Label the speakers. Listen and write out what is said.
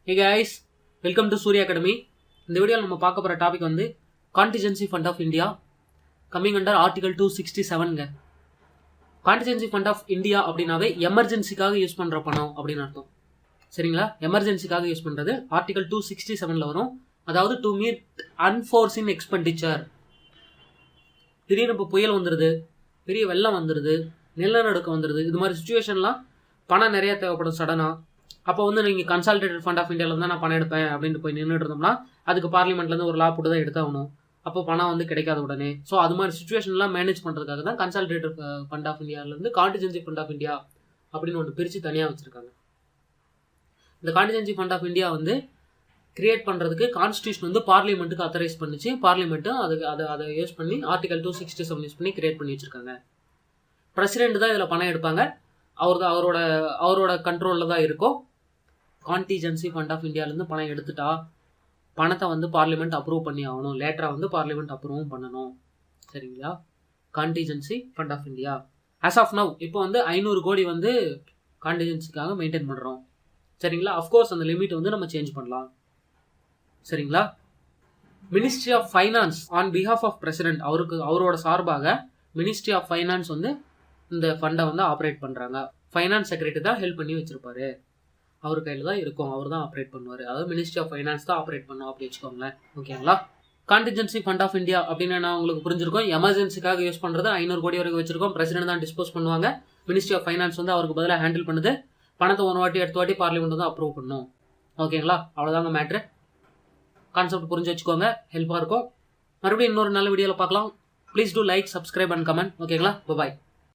Speaker 1: Hey guys, welcome to Surya Academy. இந்த வீடியோவில் நம்ம பார்க்க போகிற டாபிக் வந்து contingency fund of India coming under article 267ங்க. கான்டிஜென்சி ஃபண்ட் ஆஃப் இந்தியா அப்படின்னாவே எமர்ஜென்சிக்காக யூஸ் பண்ணுற பணம் அப்படின்னு அர்த்தம். சரிங்களா? எமர்ஜென்சிக்காக யூஸ் பண்ணுறது ஆர்டிகல் 267ல் வரும். அதாவது டு மீட் அன்ஃபோர்சின் எக்ஸ்பெண்டிச்சர். திடீர்னு இப்போ புயல் வந்துடுது, பெரிய வெள்ளம் வந்துடுது, நிலநடுக்கம் வந்துடுது, இது மாதிரி சுச்சுவேஷன்லாம் பணம் நிறைய தேவைப்படும் சடனாக. அப்போ வந்து நீங்கள் கன்சால்டேட்டட் ஃபண்ட் ஆஃப் இந்தியாவில் தான் நான் பணம் எடுப்பேன் அப்படின்ட்டு போய் நின்றுட்டு இருந்தோம்னா அதுக்கு பார்லிமெண்ட்லேருந்து ஒரு லா போட்டு தான் எடுத்தாகணும். அப்போ பணம் வந்து கிடைக்காத உடனே. ஸோ அது மாதிரி சுச்சுவேஷன்லாம் மேனேஜ் பண்ணுறதுக்காக தான் கன்சால்டேட்டட் ஃபண்ட் ஆஃப் இந்தியாவிலேருந்து கான்டிஜென்சி ஃபண்ட் ஆஃப் இந்தியா அப்படின்னு ஒன்று பிரித்து தனியாக வச்சுருக்காங்க. இந்த கான்டிஜென்சி ஃபண்ட் ஆஃப் இந்தியா வந்து கிரியேட் பண்ணுறதுக்கு கான்ஸ்டியூஷன் வந்து பார்லிமெண்ட்டுக்கு அத்தரைஸ் பண்ணிச்சு. பார்லிமெண்ட்டும் அதை யூஸ் பண்ணி ஆர்டிகல் 267 யூஸ் பண்ணி கிரியேட் பண்ணி வச்சுருக்காங்க. பிரசிடென்ட் தான் இதில் பணம் எடுப்பாங்க. அவரோட கண்ட்ரோலில் தான் இருக்கும். கான்டிஜென்சி ஃபண்ட் ஆஃப் இந்தியாவிலேருந்து பணம் எடுத்துட்டா பணத்தை வந்து பார்லிமெண்ட் அப்ரூவ் பண்ணி ஆகணும். லேட்டராக வந்து பார்லிமெண்ட் அப்ரூவும் பண்ணணும். சரிங்களா? Contingency fund of India as of now இப்போ வந்து 500 கோடி வந்து கான்டிஜென்சிக்காக மெயின்டைன் பண்ணுறோம். சரிங்களா? அஃப்கோர்ஸ் அந்த லிமிட் வந்து நம்ம சேஞ்ச் பண்ணலாம். சரிங்களா? Ministry of finance on behalf of president அவரோட சார்பாக மினிஸ்ட்ரி ஆஃப் ஃபைனான்ஸ் வந்து இந்த ஃபண்டை வந்து ஆப்ரேட் பண்ணுறாங்க. ஃபைனான்ஸ் செக்ரட்டரி தான் ஹெல்ப் பண்ணி வச்சுருப்பாரு. அவர் கையில் தான் இருக்கும், அவர் தான் ஆப்ரேட் பண்ணுவார். அதாவது மினிஸ்ட்ரி ஆஃப் ஃபைனான்ஸ் தான் ஆப்ரேட் பண்ணும் அப்படி வச்சுக்கோங்களேன். ஓகேங்களா? கான்டிஜென்சி ஃபண்ட் ஆஃப் இந்தியா அப்படின்னு நான் உங்களுக்கு புரிஞ்சிருக்கோம். எமர்ஜென்சிக்காக யூஸ் பண்ணுறது 500 கோடி வரைக்கும் வச்சிருக்கோம். பிரசிடென்ட் தான் டிஸ்போஸ் பண்ணுவாங்க. மினிஸ்ட்ரி ஆஃப் ஃபைனான்ஸ் வந்து அவருக்கு பதிலாக ஹேண்டில் பண்ணுது. பணத்தை ஒரு வாட்டி அடுத்த வாட்டி பார்லிமெண்ட் வந்து அப்ரூவ் பண்ணும். ஓகேங்களா? அவ்வளோதாங்க மேட்ரு. கான்செப்ட் புரிஞ்சு வச்சுக்கோங்க, ஹெல்ப்பாக இருக்கும். மறுபடியும் இன்னொரு நல்ல வீடியோவில் பார்க்கலாம். Please do like, subscribe and comment. ஓகேங்களா? பாய்.